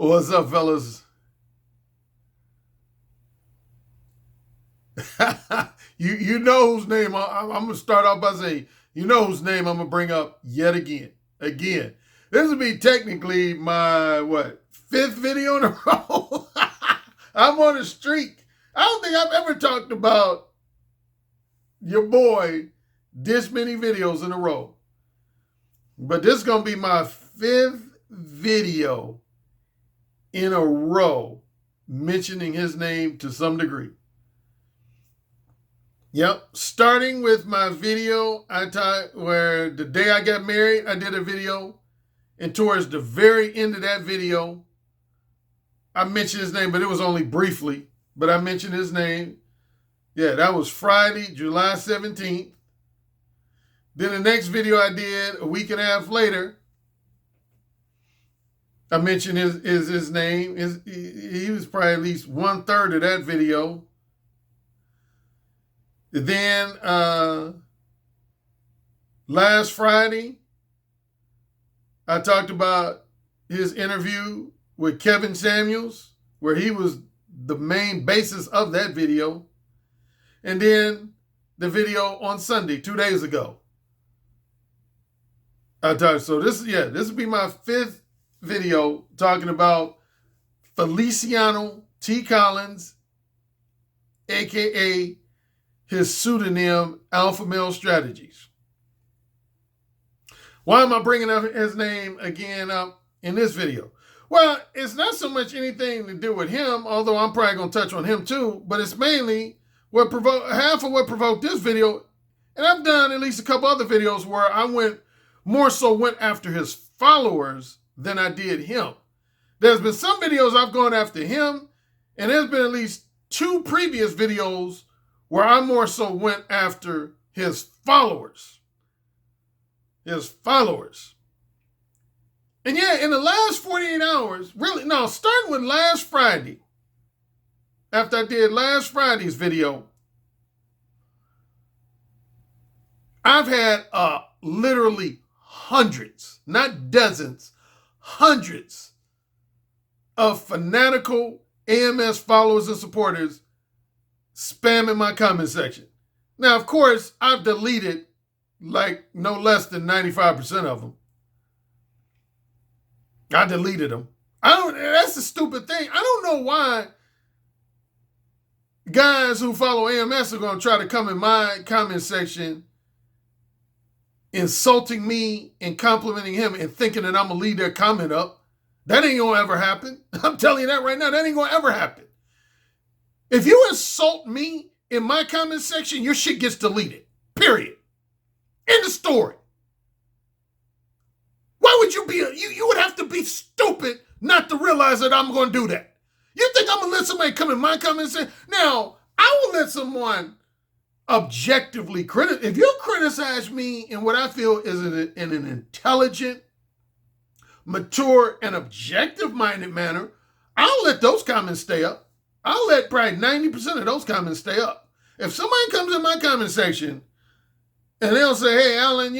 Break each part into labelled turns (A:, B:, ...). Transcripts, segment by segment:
A: What's up, fellas? You know whose name I'm gonna start off by saying, you know whose name I'm gonna bring up yet again. Again. This will be technically my fifth video in a row. I'm on a streak. I don't think I've ever talked about your boy this many videos in a row. But this is gonna be my fifth video in a row mentioning his name to some degree. Yep, starting with my video where the day I got married, I did a video, and towards the very end of that video, I mentioned his name, but it was only briefly, but I mentioned his name. Yeah, that was Friday, July 17th. Then the next video I did a week and a half later, I mentioned his name. He was probably at least 1/3 of that video. Then last Friday, I talked about his interview with Kevin Samuels, where he was the main basis of that video. And then the video on Sunday, 2 days ago. So this will be my fifth video talking about Feliciano T. Collins, aka his pseudonym Alpha Male Strategies. Why am I bringing up his name again up in this video? Well, it's not so much anything to do with him, although I'm probably going to touch on him too, but it's mainly half of what provoked this video. And I've done at least a couple other videos where I went after his followers than I did him. There's been some videos I've gone after him, and there's been at least two previous videos where I more so went after his followers. And yeah, in the last 48 hours, starting with last Friday, after I did last Friday's video, I've had literally hundreds, not dozens, hundreds of fanatical AMS followers and supporters spamming my comment section. Now, of course, I've deleted like no less than 95% of them. I deleted them. That's the stupid thing. I don't know why guys who follow AMS are going to try to come in my comment section insulting me and complimenting him and thinking that I'm going to leave their comment up. That ain't going to ever happen. I'm telling you that right now. That ain't going to ever happen. If you insult me in my comment section, your shit gets deleted. Period. End of story. Why would you be, you would have to be stupid not to realize that I'm going to do that. You think I'm going to let somebody come in my comment section? Now, I will let someone objectively criticize. If you criticize me in what I feel is in an intelligent, mature, and objective-minded manner, I'll let those comments stay up. I'll let probably 90% of those comments stay up. If somebody comes in my comment section and they'll say, hey, Alan,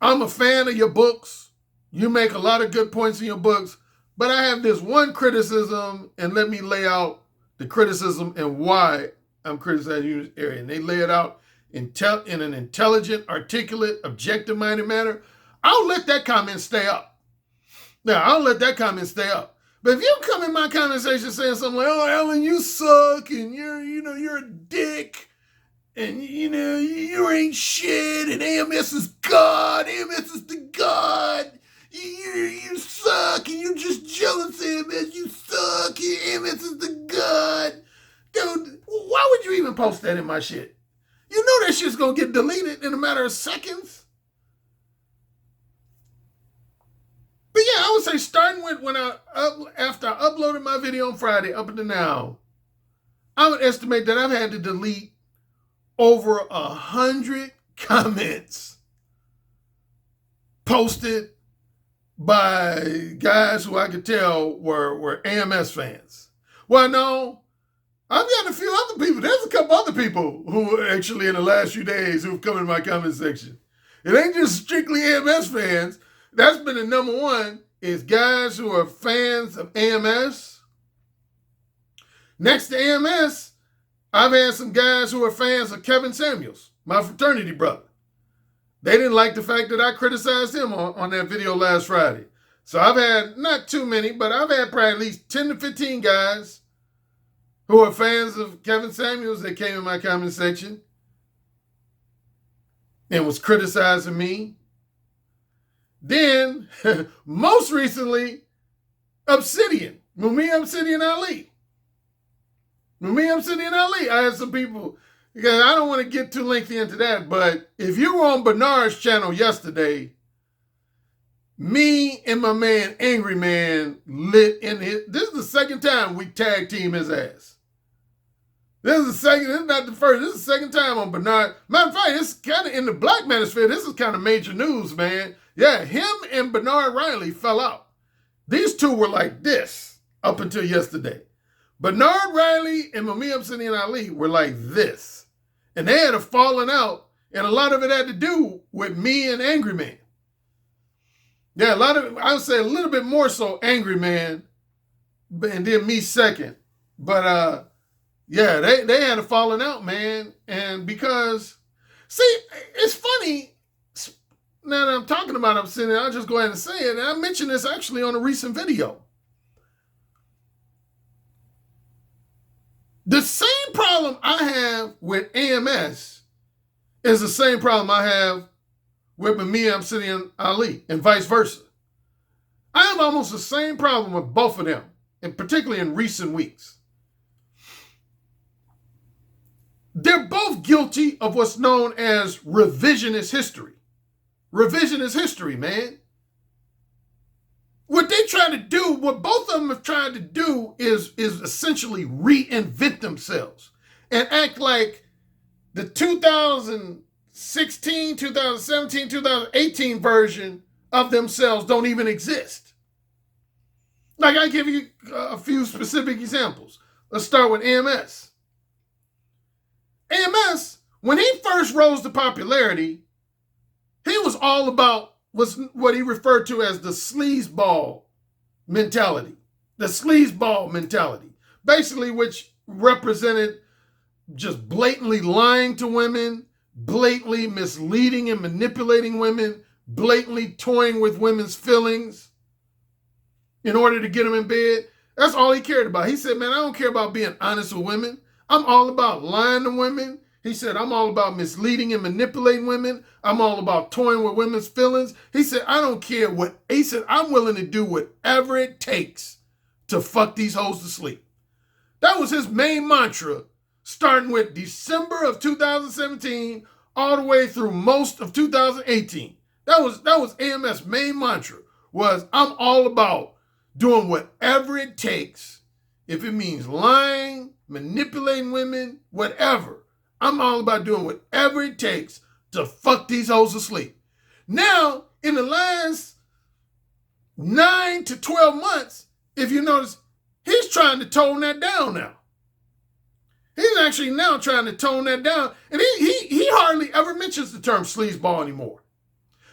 A: I'm a fan of your books. You make a lot of good points in your books, but I have this one criticism, and let me lay out the criticism and why I'm criticizing you in this area. And they lay it out in an intelligent, articulate, objective-minded manner. I'll let that comment stay up. Now, I'll let that comment stay up. But if you come in my conversation saying something like, oh, Alan, you suck, and you're a dick, and, you ain't shit, and AMS is God, AMS is the God, you suck, and you're just jealous, AMS, you suck, and AMS is the God. Dude, why would you even post that in my shit? You know that shit's going to get deleted in a matter of seconds. But yeah, I would say starting with after I uploaded my video on Friday up until now, I would estimate that I've had to delete over 100 comments posted by guys who I could tell were AMS fans. Well, no, I've got a few other people. There's a couple other people who actually in the last few days who've come in my comment section. It ain't just strictly AMS fans. That's been the number one. is guys who are fans of AMS. Next to AMS, I've had some guys who are fans of Kevin Samuels, my fraternity brother. They didn't like the fact that I criticized him on that video last Friday. So I've had, not too many, but I've had probably at least 10 to 15 guys who are fans of Kevin Samuels that came in my comment section and was criticizing me. Then, most recently, Obsidian, Mumia Obsidian Ali. Mumia Obsidian Ali. I had some people, because I don't want to get too lengthy into that, but if you were on Bernard's channel yesterday, me and my man, Angry Man, lit in his, this is the second time we tag team his ass. This is not the first, this is the second time on Bernard. Matter of fact, it's kind of in the black manosphere, this is kind of major news, man. Yeah, him and Bernard Riley fell out. These two were like this up until yesterday. Bernard Riley and Mumia Obsidian Ali were like this. And they had a falling out, and a lot of it had to do with me and Angry Man. Yeah, a lot of it, I would say a little bit more so Angry Man, and then me second. But yeah, they had a falling out, man. And because, see, it's funny, now that I'm talking about Obsidian, I'll just go ahead and say it. And I mentioned this actually on a recent video. The same problem I have with AMS is the same problem I have with Mumia Obsidian Ali, and vice versa. I have almost the same problem with both of them, and particularly in recent weeks. They're both guilty of what's known as revisionist history. Revisionist history, man. What they try to do, what both of them have tried to do is essentially reinvent themselves and act like the 2016, 2017, 2018 version of themselves don't even exist. Like, I give you a few specific examples. Let's start with AMS. AMS, when he first rose to popularity, he was all about what he referred to as the sleazeball mentality. The sleazeball mentality. Basically, which represented just blatantly lying to women, blatantly misleading and manipulating women, blatantly toying with women's feelings in order to get them in bed. That's all he cared about. He said, man, I don't care about being honest with women. I'm all about lying to women. He said, I'm all about misleading and manipulating women. I'm all about toying with women's feelings. He said, I don't care what, he said, I'm willing to do whatever it takes to fuck these hoes to sleep. That was his main mantra, starting with December of 2017 all the way through most of 2018. That was AMS' main mantra, was I'm all about doing whatever it takes. If it means lying, manipulating women, whatever. I'm all about doing whatever it takes to fuck these hoes to sleep. Now, in the last 9 to 12 months, if you notice, he's trying to tone that down now. He's actually now trying to tone that down. And he hardly ever mentions the term sleazeball anymore.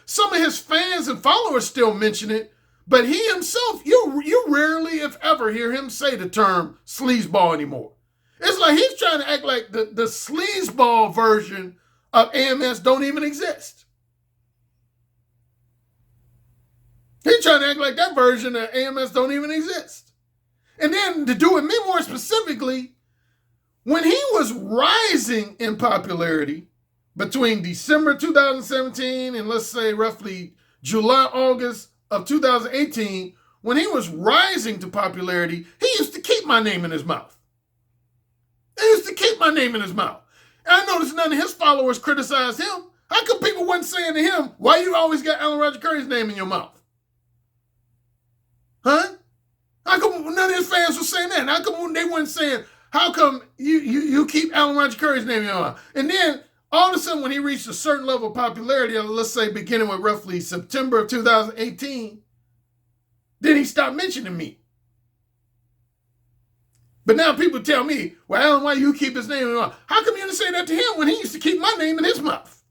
A: Some of his fans and followers still mention it, but he himself, you rarely, if ever, hear him say the term sleazeball anymore. It's like he's trying to act like the sleazeball version of AMS don't even exist. He's trying to act like that version of AMS don't even exist. And then to do it me more specifically, when he was rising in popularity between December 2017 and let's say roughly July, August of 2018, when he was rising to popularity, he used to keep my name in his mouth. He used to keep my name in his mouth. And I noticed none of his followers criticized him. How come people weren't saying to him, why you always got Alan Roger Currie's name in your mouth? Huh? How come none of his fans were saying that? How come they weren't saying, how come you keep Alan Roger Currie's name in your mouth? And then all of a sudden when he reached a certain level of popularity, let's say beginning with roughly September of 2018, then he stopped mentioning me. But now people tell me, well, Alan, why you keep his name in your mouth? How come you didn't say that to him when he used to keep my name in his mouth?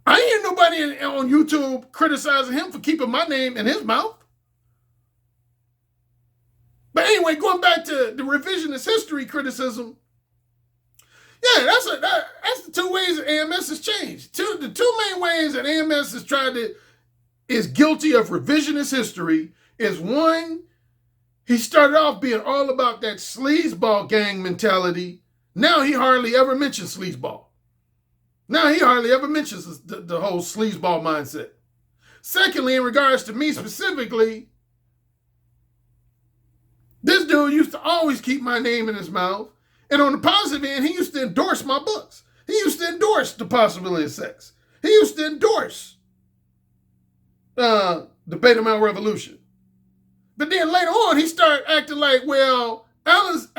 A: I ain't hear nobody nobody on YouTube criticizing him for keeping my name in his mouth. But anyway, going back to the revisionist history criticism, yeah, that's the two ways that AMS has changed. The two main ways that AMS is guilty of revisionist history is, one, he started off being all about that sleazeball gang mentality. Now he hardly ever mentions sleazeball. Now he hardly ever mentions the whole sleazeball mindset. Secondly, in regards to me specifically, this dude used to always keep my name in his mouth. And on the positive end, he used to endorse my books. He used to endorse The Possibility of Sex. He used to endorse the Beta Male Revolution. But then later on, he started acting like, well, Alan's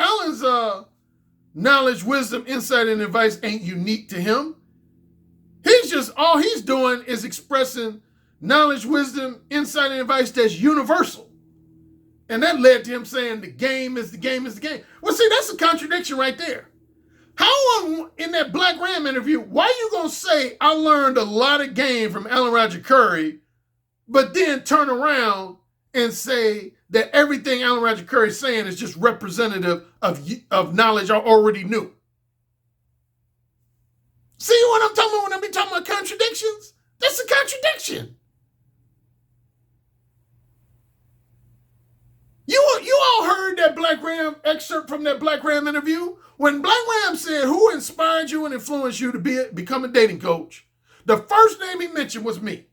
A: knowledge, wisdom, insight, and advice ain't unique to him. All he's doing is expressing knowledge, wisdom, insight, and advice that's universal. And that led to him saying the game is the game is the game. Well, see, that's a contradiction right there. How in that Black Ram interview, why are you going to say I learned a lot of game from Alan Roger Currie, but then turn around and say that everything Alan Roger Currie is saying is just representative of knowledge I already knew? See what I'm talking about when I be talking about contradictions? That's a contradiction. You all heard that Black Ram excerpt from that Black Ram interview? When Black Ram said, who inspired you and influenced you to become a dating coach? The first name he mentioned was me.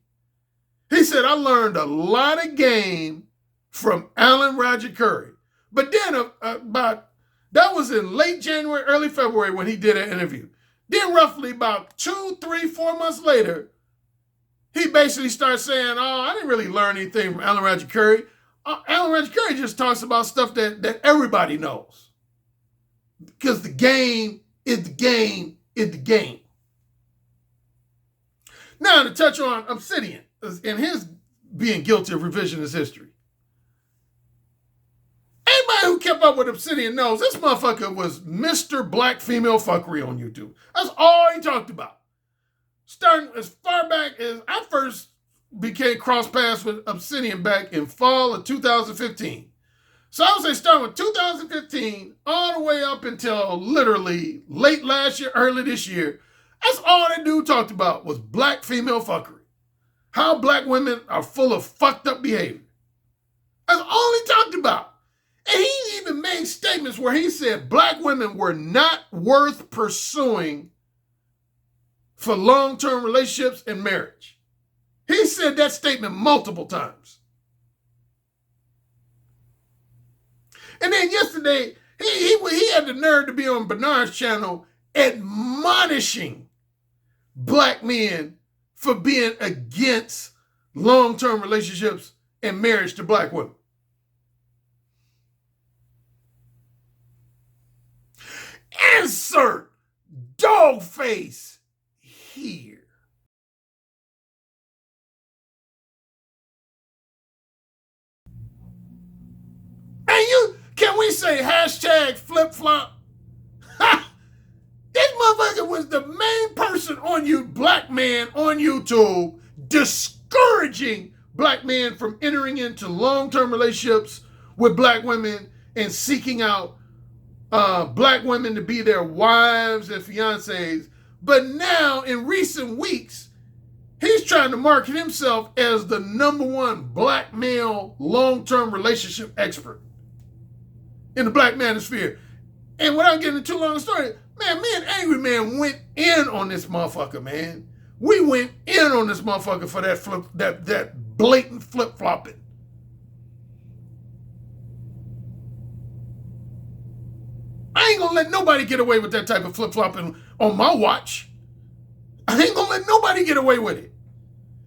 A: He said, I learned a lot of game from Alan Roger Currie. But then that was in late January, early February when he did an interview. Then roughly about 2, 3, 4 months later, he basically started saying, oh, I didn't really learn anything from Alan Roger Currie. Alan Roger Currie just talks about stuff that everybody knows. Because the game is the game is the game. Now to touch on Obsidian and his being guilty of revisionist history. Anybody who kept up with Obsidian knows this motherfucker was Mr. Black Female Fuckery on YouTube. That's all he talked about. Starting as far back as I first became cross paths with Obsidian back in fall of 2015. So I would say starting with 2015 all the way up until literally late last year, early this year. That's all that dude talked about was black female fuckery. How black women are full of fucked up behavior. That's all he talked about. And he even made statements where he said black women were not worth pursuing for long-term relationships and marriage. He said that statement multiple times. And then yesterday, he had the nerve to be on Bernard's channel admonishing black men for being against long-term relationships and marriage to black women. Insert dog face here. Can we say hashtag flip-flop? This motherfucker was the main person on black man on YouTube discouraging black men from entering into long-term relationships with black women and seeking out black women to be their wives and fiancés. But now, in recent weeks, he's trying to market himself as the #1 black male long-term relationship expert in the black manosphere. And without getting too long a story, man, me and Angry Man went in on this motherfucker, man. We went in on this motherfucker for that blatant flip-flopping. I ain't gonna let nobody get away with that type of flip-flopping on my watch. I ain't gonna let nobody get away with it.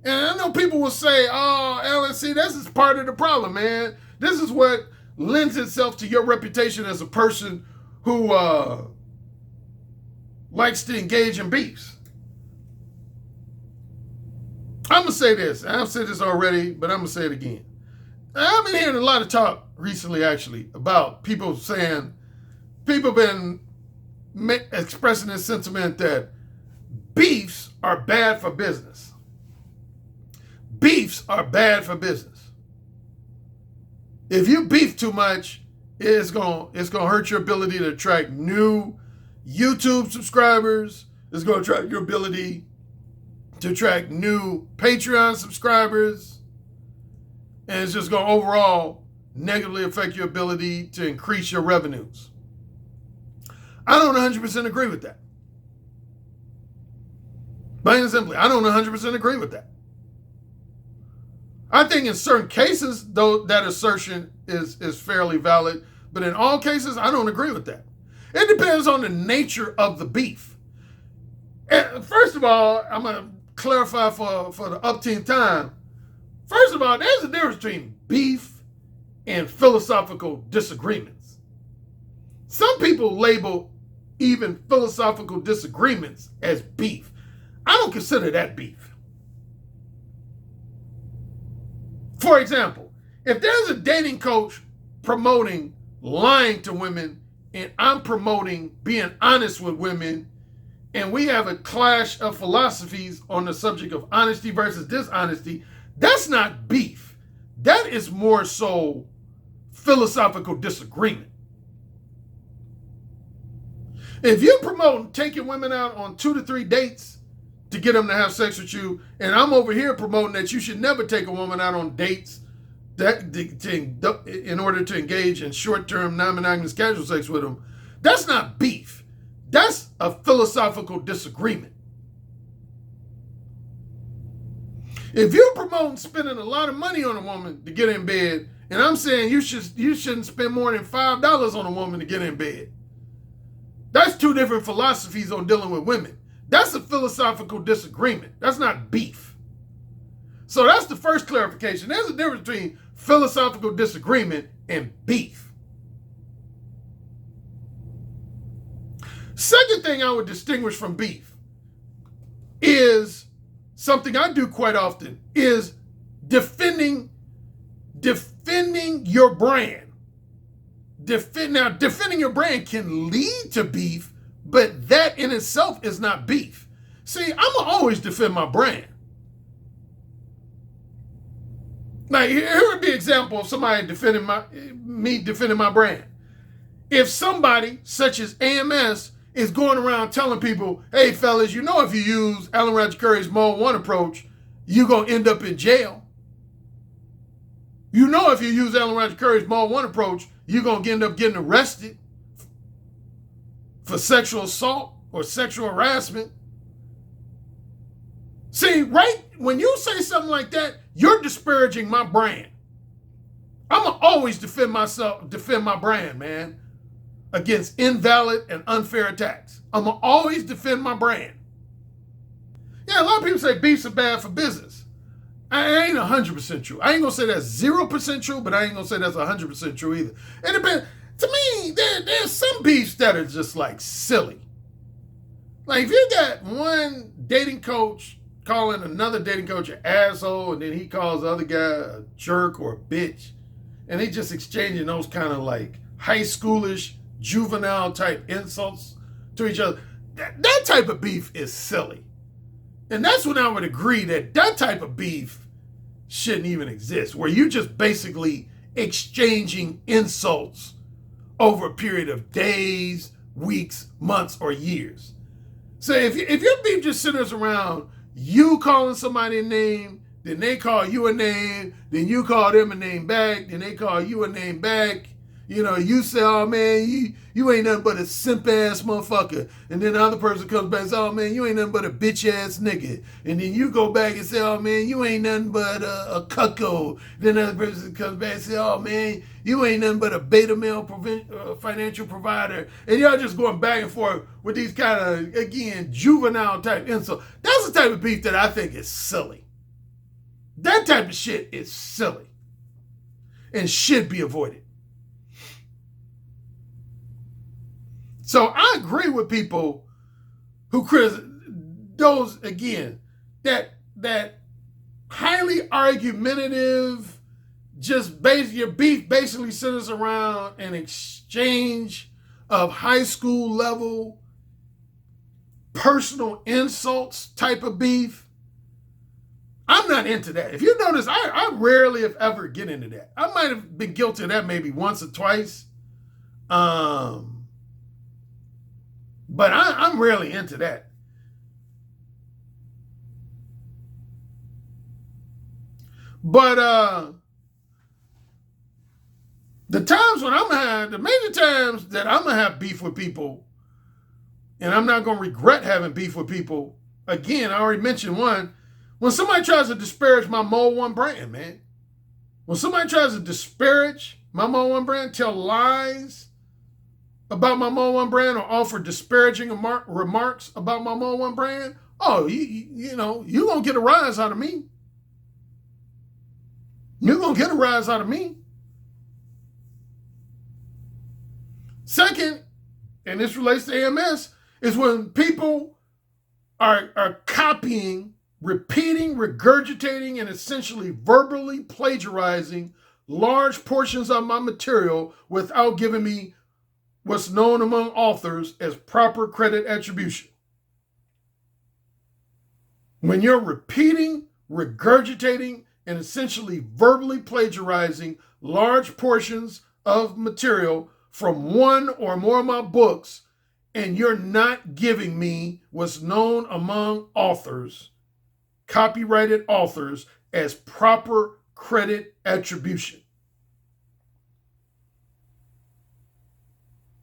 A: And I know people will say, oh, LNC, this is part of the problem, man. This is what lends itself to your reputation as a person who likes to engage in beefs. I'm going to say this. I've said this already, but I'm going to say it again. I've been hearing a lot of talk recently, actually, about people been expressing this sentiment that beefs are bad for business. beefs are bad for business. If you beef too much, it's gonna hurt your ability to attract new YouTube subscribers. It's gonna attract your ability to attract new Patreon subscribers. And it's just gonna overall negatively affect your ability to increase your revenues. I don't 100% agree with that. Plain and simply, I don't 100% agree with that. I think in certain cases, though, that assertion is fairly valid. But in all cases, I don't agree with that. It depends on the nature of the beef. And first of all, I'm going to clarify for the upteenth time. First of all, there's a difference between beef and philosophical disagreements. Some people label even philosophical disagreements as beef. I don't consider that beef. For example, if there's a dating coach promoting lying to women and I'm promoting being honest with women, and we have a clash of philosophies on the subject of honesty versus dishonesty, that's not beef. That is more so philosophical disagreement. If you're promoting taking women out on 2 to 3 dates to get them to have sex with you, and I'm over here promoting that you should never take a woman out on dates in order to engage in short-term, non-monogamous casual sex with them, that's not beef. That's a philosophical disagreement. If you're promoting spending a lot of money on a woman to get in bed, and I'm saying you shouldn't spend more than $5 on a woman to get in bed, that's 2 different philosophies on dealing with women. That's a philosophical disagreement. That's not beef. So that's the first clarification. There's a difference between philosophical disagreement and beef. Second thing I would distinguish from beef is something I do quite often, is defending your brand. Defending your brand can lead to beef, but that in itself is not beef. See, I'm going to always defend my brand. Now, here would be an example of somebody defending my brand. If somebody, such as AMS, is going around telling people, hey, fellas, you know if you use Alan Roger Currie's Mode 1 approach, you're going to end up in jail. You know if you use Alan Roger Currie's Mode 1 approach, you're going to end up getting arrested for sexual assault or sexual harassment. See, right when you say something like that, you're disparaging my brand. I'm going to always defend my brand, man, against invalid and unfair attacks. I'm going to always defend my brand. Yeah, a lot of people say beefs are bad for business. I ain't 100% true. I ain't going to say that's 0% true, but I ain't going to say that's 100% true either. It depends. To me, there's some beefs that are just like silly. Like if you got one dating coach calling another dating coach an asshole, and then he calls the other guy a jerk or a bitch, and they just exchanging those kind of like high schoolish, juvenile type insults to each other, that type of beef is silly. And that's when I would agree that type of beef shouldn't even exist, where you just basically exchanging insults over a period of days, weeks, months, or years. So if your beef just centers around you calling somebody a name, then they call you a name, then you call them a name back, then they call you a name back. You know, you say, oh man, you ain't nothing but a simp ass motherfucker. And then the other person comes back and says, oh man, you ain't nothing but a bitch ass nigga. And then you go back and say, oh man, you ain't nothing but a cuckold. Then the other person comes back and says, oh man, you ain't nothing but a beta male financial provider. And y'all just going back and forth with these kind of, again, juvenile type insults. That's the type of beef that I think is silly. That type of shit is silly and should be avoided. So I agree with people who criticize those, again, that highly argumentative, your beef basically centers around an exchange of high school level personal insults type of beef. I'm not into that. If you notice, I rarely, if ever, get into that. I might have been guilty of that maybe once or twice. But I'm rarely into that. But the major times that I'm gonna have beef with people, and I'm not gonna regret having beef with people. Again, I already mentioned one. When somebody tries to disparage my Mode 1 brand, man. When somebody tries to disparage my Mode 1 brand, tell lies about my Mode 1 brand, or offer disparaging remarks about my Mode 1 brand, oh, you know, you're going to get a rise out of me. You're going to get a rise out of me. Second, and this relates to AMS, is when people are copying, repeating, regurgitating, and essentially verbally plagiarizing large portions of my material without giving me what's known among authors as proper credit attribution. When you're repeating, regurgitating, and essentially verbally plagiarizing large portions of material from one or more of my books, and you're not giving me what's known among authors, copyrighted authors, as proper credit attribution,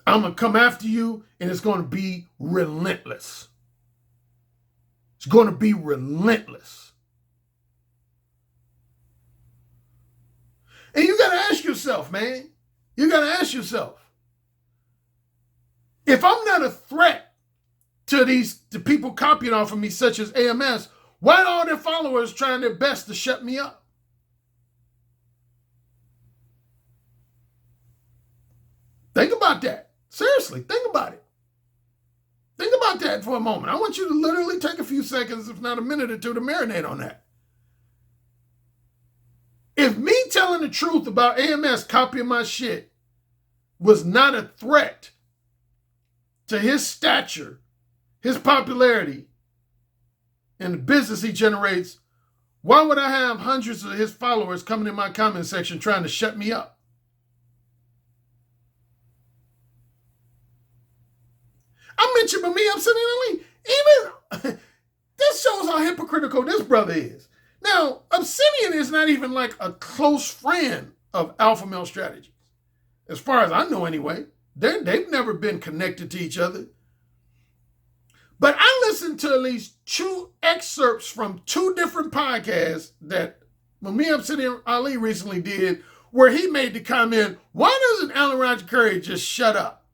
A: I'm going to come after you, and it's going to be relentless. It's going to be relentless. And you got to ask yourself, man, you got to ask yourself, if I'm not a threat to the people copying off of me, such as AMS, why are all their followers trying their best to shut me up? Think about that. Seriously, think about it. Think about that for a moment. I want you to literally take a few seconds, if not a minute or two, to marinate on that. If me telling the truth about AMS copying my shit was not a threat to his stature, his popularity, and the business he generates, why would I have hundreds of his followers coming in my comment section trying to shut me up? I mentioned Mami Obsidian Ali. Even this shows how hypocritical this brother is. Now, Obsidian is not even like a close friend of Alpha Male Strategies. As far as I know anyway. They've never been connected to each other. But I listened to at least 2 excerpts from 2 different podcasts that Mami Obsidian Ali recently did, where he made the comment, why doesn't Alan Roger Currie just shut up?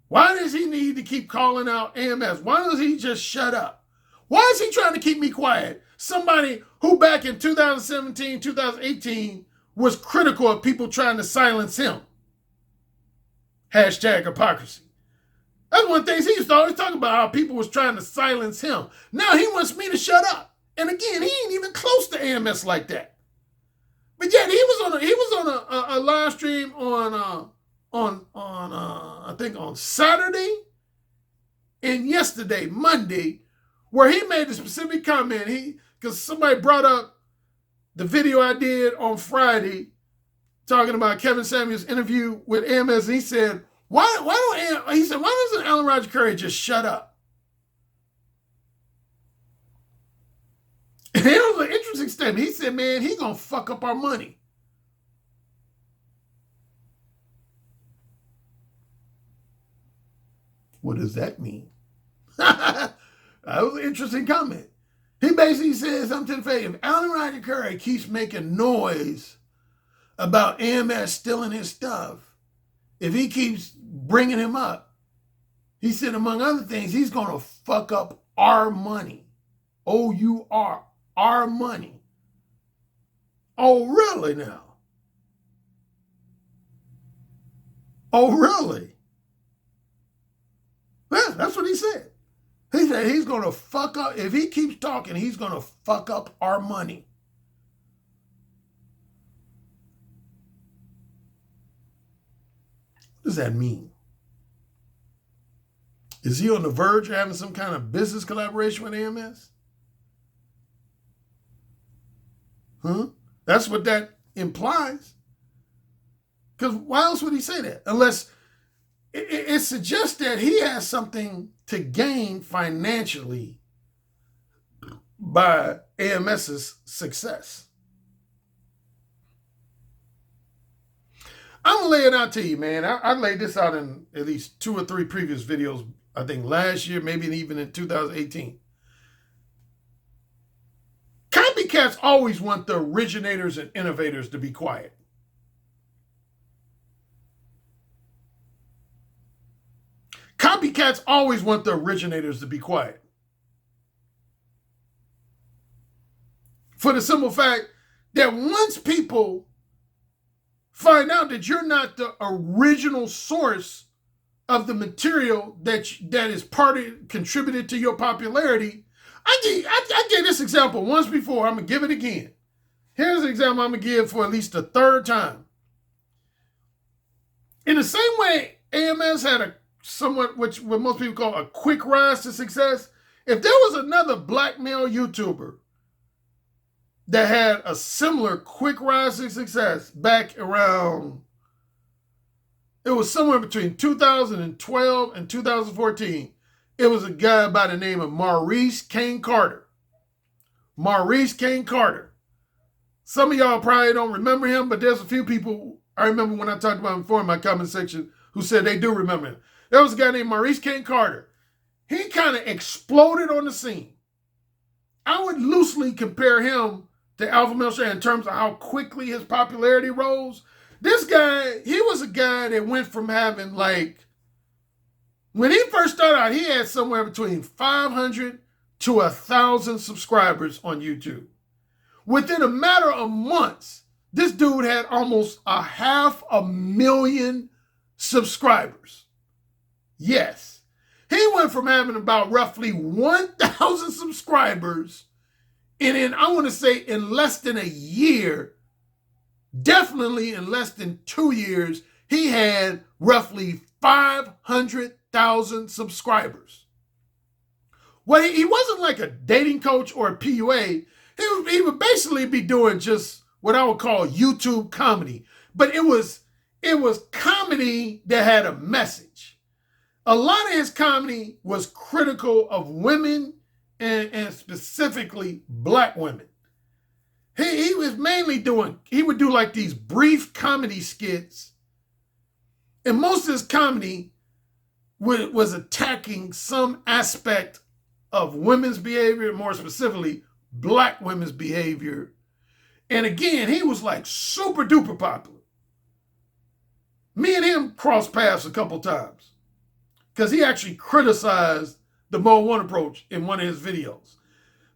A: Why does he need to keep calling out AMS? Why does he just shut up? Why is he trying to keep me quiet? Somebody who back in 2017, 2018 was critical of people trying to silence him. Hashtag hypocrisy. That's one of the things he used to always talk about, how people was trying to silence him. Now he wants me to shut up. And again, he ain't even close to AMS like that. But yet he was on a live stream on I think on Saturday and yesterday, Monday, where he made a specific comment. Because somebody brought up the video I did on Friday talking about Kevin Samuels' interview with AMS. And he said, why doesn't Alan Roger Currie just shut up? And it was an interesting statement. He said, man, he gonna fuck up our money. What does that mean? That was an interesting comment. He basically said something to the effect, if Alan Roger Currie keeps making noise about AMS stealing his stuff, if he keeps bringing him up, he said, among other things, he's going to fuck up our money. O-U-R, our money. Oh, really now? Oh, really? Yeah, that's what he said. He said he's going to fuck up, if he keeps talking, he's going to fuck up our money. What does that mean? Is he on the verge of having some kind of business collaboration with AMS? Huh? That's what that implies. Because why else would he say that? Unless it suggests that he has something to gain financially by AMS's success. I'm going to lay it out to you, man. I laid this out in at least 2 or 3 previous videos, I think last year, maybe even in 2018. Copycats always want the originators and innovators to be quiet. Copycats always want the originators to be quiet. For the simple fact that once people find out that you're not the original source of the material that is contributed to your popularity, I gave this example once before. I'm going to give it again. Here's an example I'm going to give for at least the 3rd time. In the same way AMS had a somewhat, what most people call a quick rise to success, if there was another black male YouTuber that had a similar quick rise to success back around, it was somewhere between 2012 and 2014, it was a guy by the name of Maurice Kane Carter. Maurice Kane Carter. Some of y'all probably don't remember him, but there's a few people I remember when I talked about him before in my comment section who said they do remember him. There was a guy named Maurice Kane Carter. He kind of exploded on the scene. I would loosely compare him to Alpha Male Shane in terms of how quickly his popularity rose. This guy, he was a guy that went from having when he first started out, he had somewhere between 500 to 1,000 subscribers on YouTube. Within a matter of months, this dude had almost 500,000 subscribers. Yes. He went from having about roughly 1,000 subscribers, and I want to say in less than a year, definitely in less than 2 years, he had roughly 500,000 subscribers. Well, he wasn't like a dating coach or a PUA. He would basically be doing just what I would call YouTube comedy. But it was comedy that had a message. A lot of his comedy was critical of women and specifically black women. He was mainly he would do like these brief comedy skits. And most of his comedy was attacking some aspect of women's behavior, more specifically black women's behavior. And again, he was like super duper popular. Me and him crossed paths a couple times because he actually criticized the Mode 1 approach in one of his videos.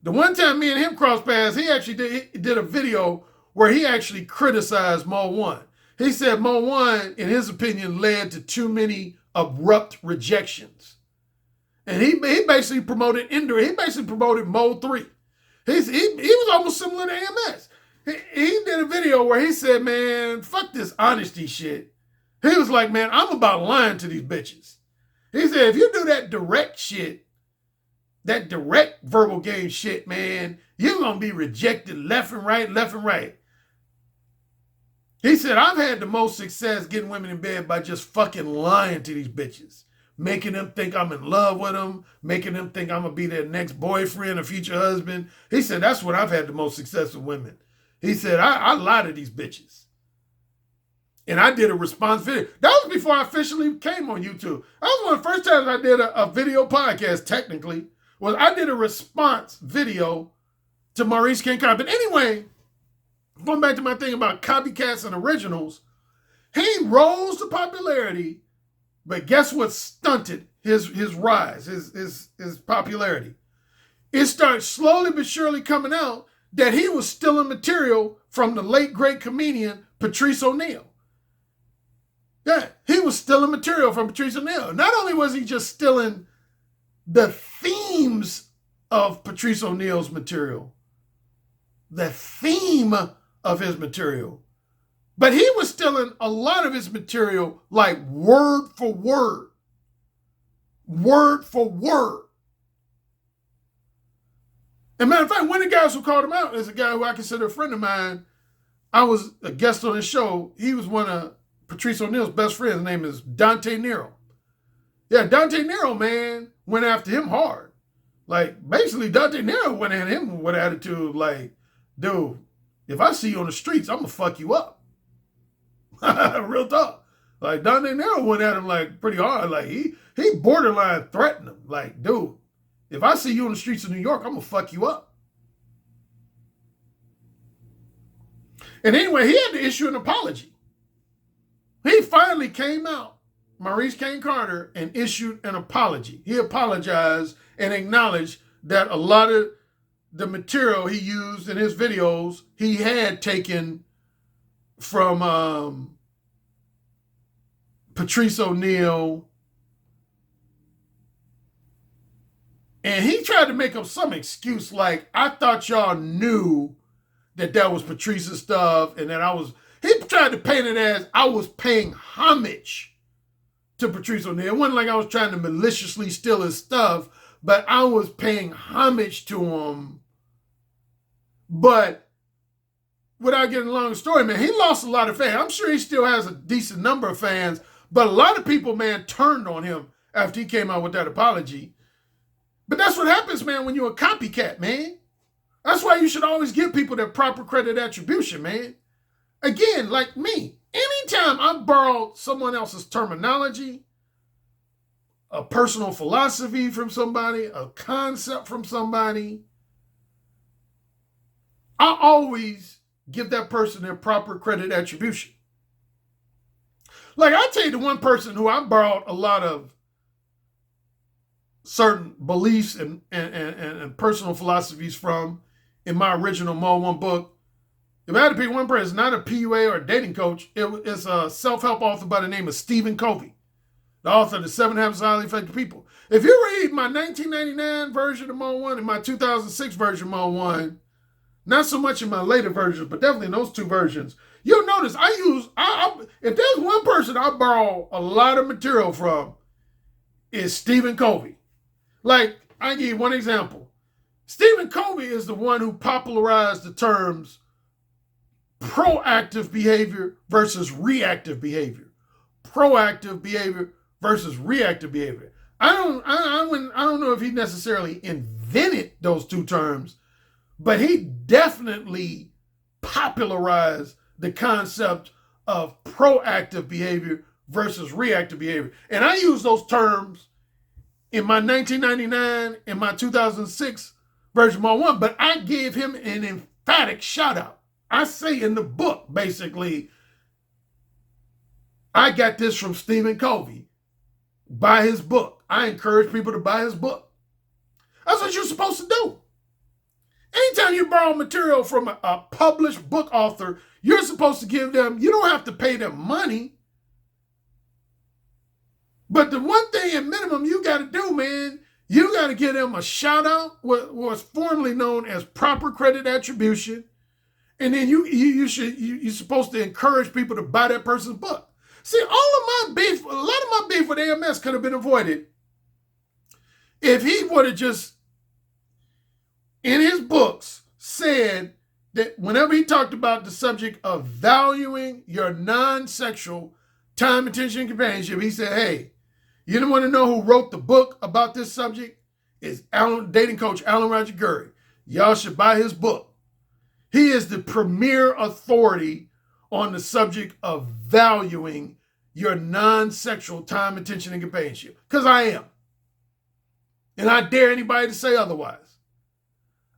A: The one time me and him crossed paths, he actually did a video where he actually criticized Mode 1. He said Mode 1, in his opinion, led to too many abrupt rejections. And he basically promoted he basically promoted Mode 3. He was almost similar to AMS. He did a video where he said, man, fuck this honesty shit. He was like, man, I'm about lying to these bitches. He said, if you do that direct shit, that direct verbal game shit, man, you're going to be rejected left and right, left and right. He said, I've had the most success getting women in bed by just fucking lying to these bitches. Making them think I'm in love with them, making them think I'm going to be their next boyfriend or future husband. He said, that's when I've had the most success with women. He said, I lie to these bitches. And I did a response video. That was before I officially came on YouTube. That was one of the first times I did a video podcast, technically. Was I did a response video to Maurice Kane Carter. But anyway, going back to my thing about copycats and originals, he rose to popularity, but guess what stunted his rise, his popularity? It started slowly but surely coming out that he was stealing material from the late great comedian Patrice O'Neal. Yeah, he was stealing material from Patrice O'Neal. Not only was he just stealing the themes of Patrice O'Neal's material, the theme of his material, but he was stealing a lot of his material like word for word. Word for word. And matter of fact, one of the guys who called him out is a guy who I consider a friend of mine. I was a guest on his show. He was one of Patrice O'Neal's best friends. His name is Dante Nero. Yeah, Dante Nero, man, went after him hard. Like, basically, Dante Nero went at him with attitude like, dude, if I see you on the streets, I'm going to fuck you up. Real talk. Like, Dante Nero went at him, like, pretty hard. Like, he borderline threatened him. Like, dude, if I see you on the streets of New York, I'm going to fuck you up. And anyway, he had to issue an apology. He finally came out, Maurice Kane Carter, and issued an apology. He apologized and acknowledged that a lot of the material he used in his videos, he had taken from Patrice O'Neal. And he tried to make up some excuse like, I thought y'all knew that was Patrice's stuff and that he tried to paint it as I was paying homage to Patrice O'Neal. It wasn't like I was trying to maliciously steal his stuff, but I was paying homage to him. But without getting a long story, man, he lost a lot of fans. I'm sure he still has a decent number of fans, but a lot of people, man, turned on him after he came out with that apology. But that's what happens, man, when you're a copycat, man. That's why you should always give people their proper credit attribution, man. Again, like me, anytime I borrow someone else's terminology, a personal philosophy from somebody, a concept from somebody, I always give that person their proper credit attribution. Like, I'll tell you the one person who I borrowed a lot of certain beliefs and personal philosophies from in my original Mo 1 book. If I had to pick one person, not a PUA or a dating coach, it's a self-help author by the name of Stephen Covey, the author of The 7 Habits of Highly Effective People. If you read my 1999 version of Mo 1 and my 2006 version of Mo 1, not so much in my later versions, but definitely in those two versions, you'll notice if there's one person I borrow a lot of material from, it's Stephen Covey. Like, I give you one example. Stephen Covey is the one who popularized the terms proactive behavior versus reactive behavior. Proactive behavior versus reactive behavior. I don't know if he necessarily invented those two terms, but he definitely popularized the concept of proactive behavior versus reactive behavior. And I use those terms in my 1999 and my 2006 version of 1, but I gave him an emphatic shout out. I say in the book, basically, I got this from Stephen Covey. Buy his book. I encourage people to buy his book. That's what you're supposed to do. Anytime you borrow material from a published book author, you're supposed to give them, you don't have to pay them money. But the one thing at minimum you got to do, man, you got to give them a shout out, what was formerly known as proper credit attribution. And then you're supposed to encourage people to buy that person's book. See, a lot of my beef with AMS could have been avoided if he would have just, in his books, said that whenever he talked about the subject of valuing your non-sexual time, attention, and companionship, he said, hey, you don't want to know who wrote the book about this subject? It's dating coach Alan Roger Currie. Y'all should buy his book. He is the premier authority on the subject of valuing your non-sexual time, attention, and companionship. Because I am. And I dare anybody to say otherwise.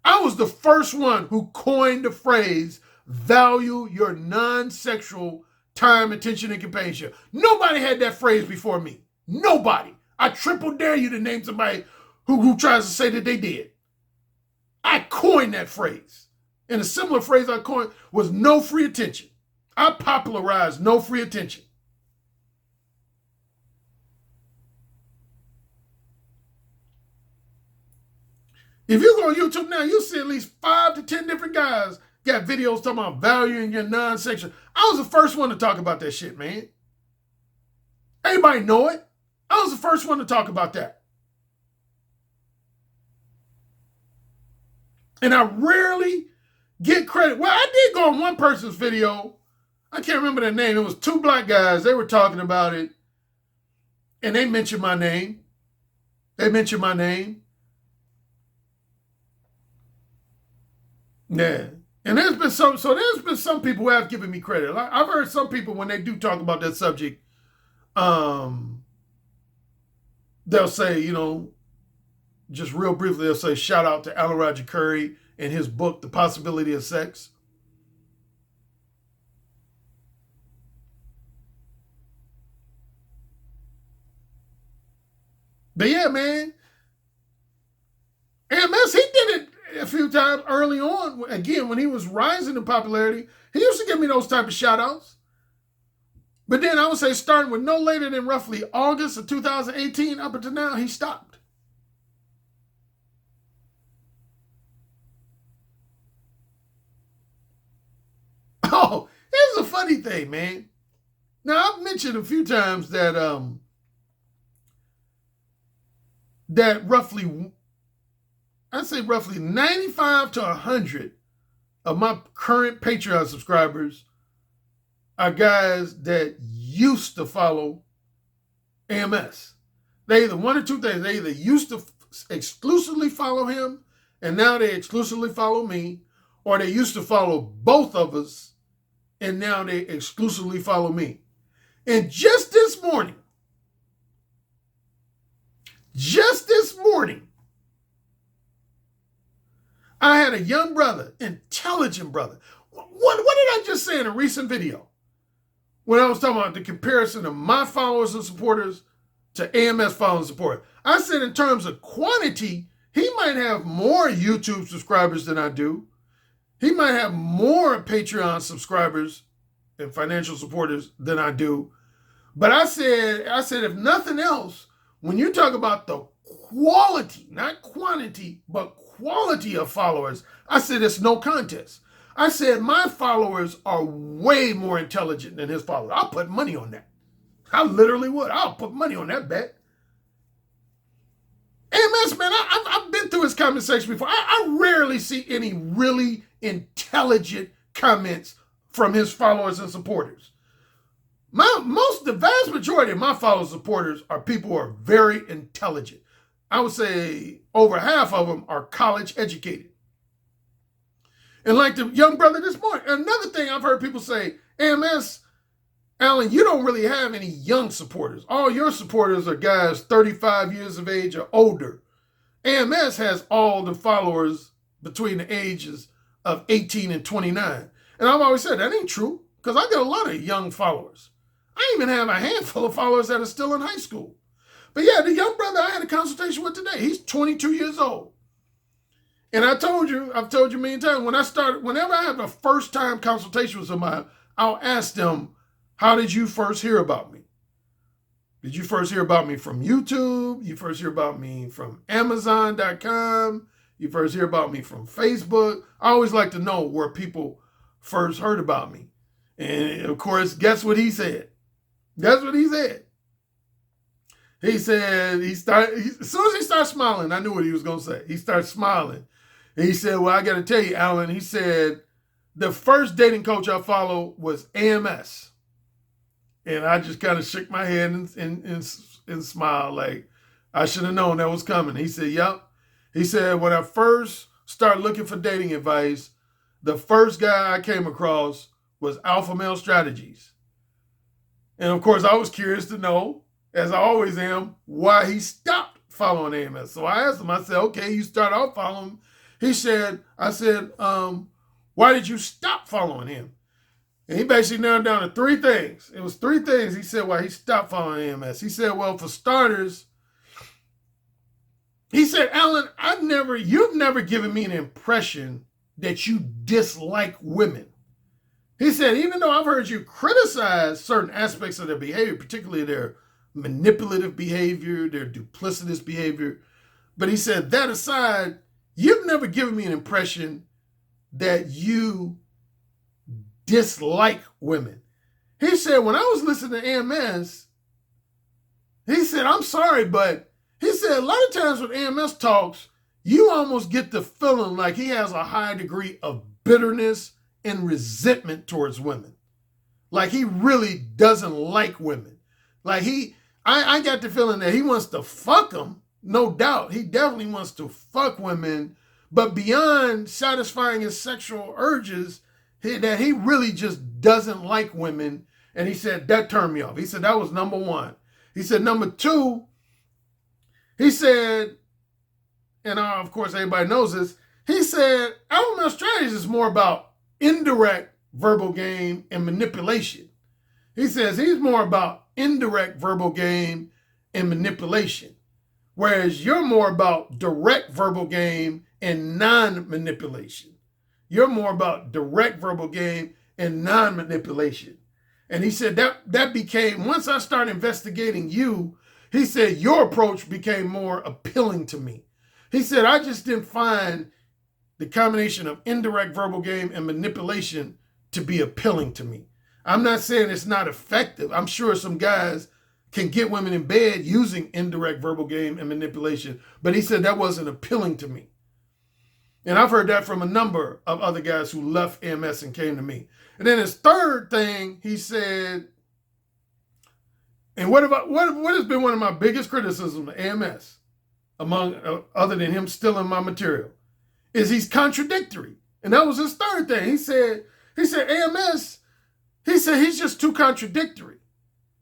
A: I was the first one who coined the phrase, value your non-sexual time, attention, and companionship. Nobody had that phrase before me. Nobody. I triple dare you to name somebody who tries to say that they did. I coined that phrase. And a similar phrase I coined was no free attention. I popularized no free attention. If you go on YouTube now, you'll see at least 5 to 10 different guys got videos talking about valuing your non-sexual. I was the first one to talk about that shit, man. Everybody know it. I was the first one to talk about that. And I rarely get credit. Well, I did go on one person's video. I can't remember their name. It was two black guys. They were talking about it. And they mentioned my name. They mentioned my name. Yeah. And there's been some people who have given me credit. I've heard some people when they do talk about that subject, they'll say, just real briefly, they'll say, shout out to Alan Roger Currie and his book, The Possibility of Sex. But yeah, man, AMS, he did it a few times early on. Again, when he was rising in popularity, he used to give me those type of shout outs. But then I would say starting with no later than roughly August of 2018 up until now, he stopped. Oh, here's a funny thing, man. Now, I've mentioned a few times that I'd say roughly 95 to 100 of my current Patreon subscribers are guys that used to follow AMS. They either one or two things. They either used to exclusively follow him, and now they exclusively follow me, or they used to follow both of us, and now they exclusively follow me. And just this morning, I had a young brother, intelligent brother. What did I just say in a recent video? When I was talking about the comparison of my followers and supporters to AMS followers and supporters. I said in terms of quantity, he might have more YouTube subscribers than I do. He might have more Patreon subscribers and financial supporters than I do. But I said, if nothing else, when you talk about the quality, not quantity, but quality of followers, I said it's no contest. I said my followers are way more intelligent than his followers. I'll put money on that. I literally would. I'll put money on that bet. MS, man, I've been through his comment section before. I rarely see any really intelligent comments from his followers and supporters. The vast majority of my followers and supporters are people who are very intelligent. I would say over half of them are college educated. And like the young brother this morning, another thing I've heard people say, AMS, Alan, you don't really have any young supporters. All your supporters are guys 35 years of age or older. AMS has all the followers between the ages of 18 and 29. And I've always said that ain't true because I got a lot of young followers. I even have a handful of followers that are still in high school. But yeah, the young brother I had a consultation with today, he's 22 years old. And I've told you many times, whenever I have a first time consultation with somebody, I'll ask them, how did you first hear about me? Did you first hear about me from YouTube? You first hear about me from Amazon.com? You first hear about me from Facebook? I always like to know where people first heard about me. And of course, guess what he said? Guess what he said? He said, as soon as he started smiling, I knew what he was going to say. He started smiling. And he said, well, I got to tell you, Alan, he said, the first dating coach I followed was AMS. And I just kind of shook my head and smiled like I should have known that was coming. He said, yep. He said, when I first started looking for dating advice, the first guy I came across was Alpha Male Strategies. And of course, I was curious to know, as I always am, why he stopped following AMS. So I asked him, I said, okay, you start off following him. He said, why did you stop following him? And he basically narrowed down to three things. It was three things he said why he stopped following AMS. He said, well, for starters, he said, Alan, you've never given me an impression that you dislike women. He said, even though I've heard you criticize certain aspects of their behavior, particularly their manipulative behavior, their duplicitous behavior, but he said, that aside, you've never given me an impression that you dislike women. He said, when I was listening to AMS, he said, I'm sorry, but he said, a lot of times when AMS talks, you almost get the feeling like he has a high degree of bitterness and resentment towards women. Like he really doesn't like women. Like I got the feeling that he wants to fuck them, no doubt. He definitely wants to fuck women, but beyond satisfying his sexual urges, that he really just doesn't like women. And he said, that turned me off. He said, that was number one. He said, number two, he said, and of course everybody knows this, he said, alpha male strategies is more about indirect verbal game and manipulation. He says he's more about indirect verbal game and manipulation, whereas you're more about direct verbal game and non-manipulation. You're more about direct verbal game and non-manipulation. And he said that became, once I started investigating you, he said your approach became more appealing to me. He said, I just didn't find the combination of indirect verbal game and manipulation to be appealing to me. I'm not saying it's not effective. I'm sure some guys can get women in bed using indirect verbal game and manipulation, but he said that wasn't appealing to me. And I've heard that from a number of other guys who left AMS and came to me. And then his third thing, he said, and what has been one of my biggest criticisms of AMS, among other than him stealing my material, is he's contradictory. And that was his third thing. He said AMS, he said he's just too contradictory.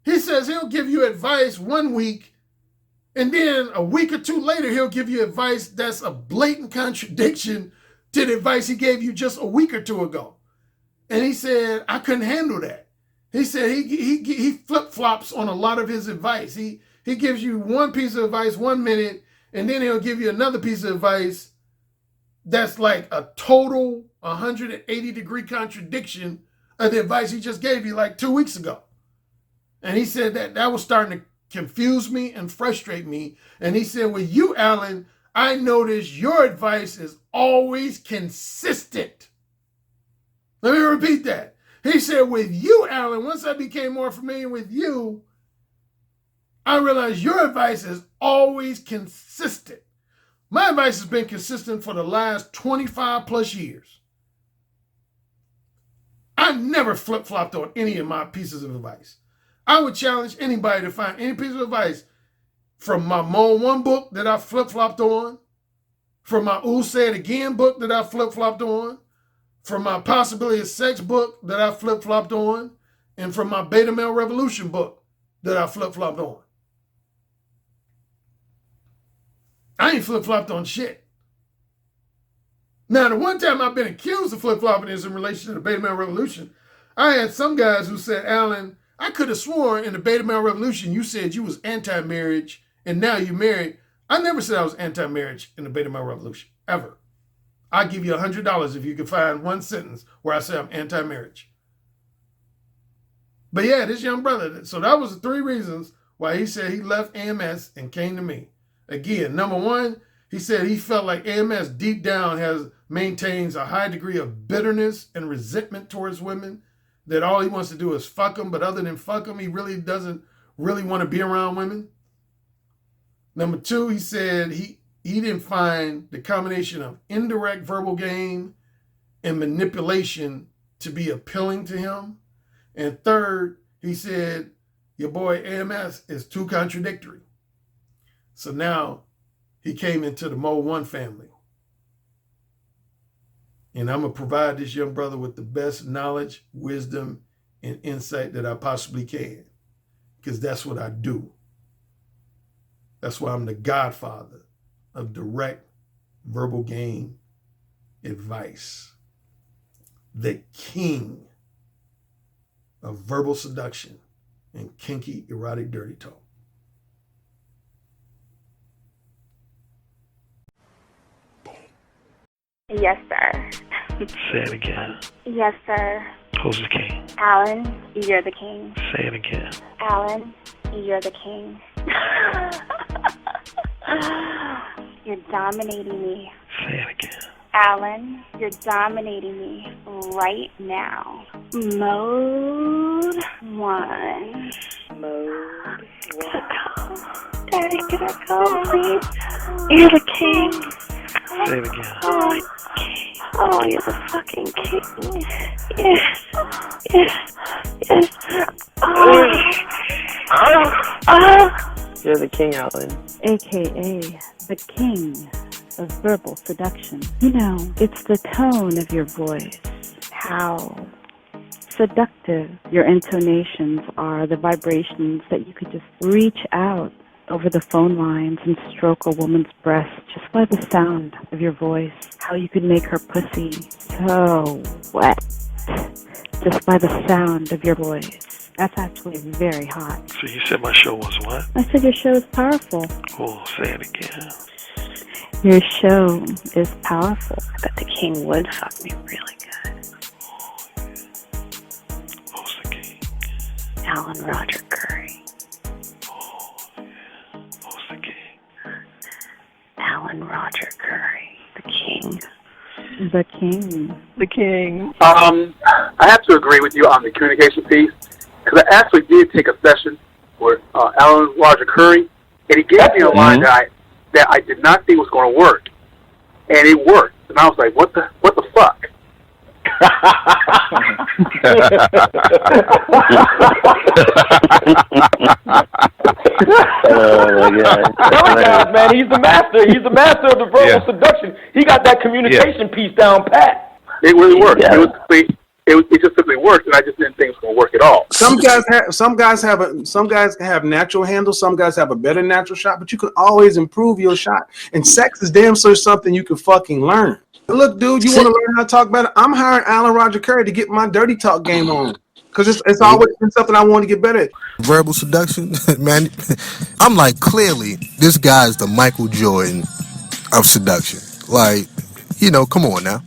A: He says he'll give you advice one week, and then a week or two later, he'll give you advice that's a blatant contradiction to the advice he gave you just a week or two ago. And he said, I couldn't handle that. He said he flip-flops on a lot of his advice. He gives you one piece of advice 1 minute, and then he'll give you another piece of advice that's like a total 180-degree contradiction of the advice he just gave you like 2 weeks ago. And he said that was starting to confuse me and frustrate me. And he said, with you, Alan, I noticed your advice is always consistent. Let me repeat that. He said, with you, Alan, once I became more familiar with you, I realized your advice is always consistent. My advice has been consistent for the last 25 plus years. I've never flip-flopped on any of my pieces of advice. I would challenge anybody to find any piece of advice from my Mode 1 book that I flip-flopped on, from my Ooh Say It Again book that I flip-flopped on, from my Possibility of Sex book that I flip-flopped on, and from my Beta Male Revolution book that I flip-flopped on. I ain't flip-flopped on shit. Now, the one time I've been accused of flip-flopping is in relation to the Beta Male Revolution. I had some guys who said, Alan, I could have sworn in the Beta Male Revolution you said you was anti-marriage and now you married. I never said I was anti-marriage in the Beta Male Revolution, ever. I'll give you $100 if you can find one sentence where I say I'm anti-marriage. But yeah, this young brother, so that was the 3 reasons why he said he left AMS and came to me. Again, number 1, he said he felt like AMS deep down maintains a high degree of bitterness and resentment towards women, that all he wants to do is fuck them, but other than fuck them, he really doesn't really want to be around women. Number 2, he said he didn't find the combination of indirect verbal game and manipulation to be appealing to him. And third, he said, your boy AMS is too contradictory. So now he came into the Mode 1 family. And I'm going to provide this young brother with the best knowledge, wisdom, and insight that I possibly can. Because that's what I do. That's why I'm the godfather of direct verbal game advice. The king of verbal seduction and kinky, erotic, dirty talk.
B: Yes, sir.
C: Say it again.
B: Yes, sir.
C: Who's the king?
B: Alan, you're the king.
C: Say it again.
B: Alan, you're the king. You're dominating me.
C: Say it again.
B: Alan, you're dominating me right now. Mode 1.
C: Mode 1.
B: Daddy, can I go, please? You're the king.
C: Say it again.
B: Oh, you're the fucking king. Yes. Yes. Yes.
C: You're the king, Alan.
D: AKA the king of verbal seduction. You know, it's the tone of your voice, how seductive your intonations are, the vibrations that you could just reach out over the phone lines and stroke a woman's breast just by the sound of your voice, how you could make her pussy so wet just by the sound of your voice. That's actually very hot.
C: So you said my show was what?
D: I said your show is powerful.
C: Oh, say it again.
D: Your show is powerful.
B: I bet the king would fuck me really good.
C: Who's the king?
B: Alan Roger Currie.
C: Oh, yeah. Who's the king?
B: Alan Roger Currie. The king.
D: The king.
C: The king.
E: I have to agree with you on the communication piece, because I actually did take a session with Alan Roger Currie, and he gave me a line that I did not think was going to work, and it worked. And I was like, what the fuck?
F: Oh my God!
G: Currie guys, man, he's the master. He's the master of the verbal seduction. He got that communication piece down pat.
E: It really worked. It just simply worked, and I just didn't think it was going to work at all.
H: Some guys have natural handles. Some guys have a better natural shot, but you can always improve your shot. And sex is damn sure something you can fucking learn. Look, dude, you want to learn how to talk better? I'm hiring Alan Roger Currie to get my dirty talk game on, because it's always been something I want to get better at.
I: Verbal seduction, man. I'm like, clearly, this guy's the Michael Jordan of seduction. Like, you know, come on now.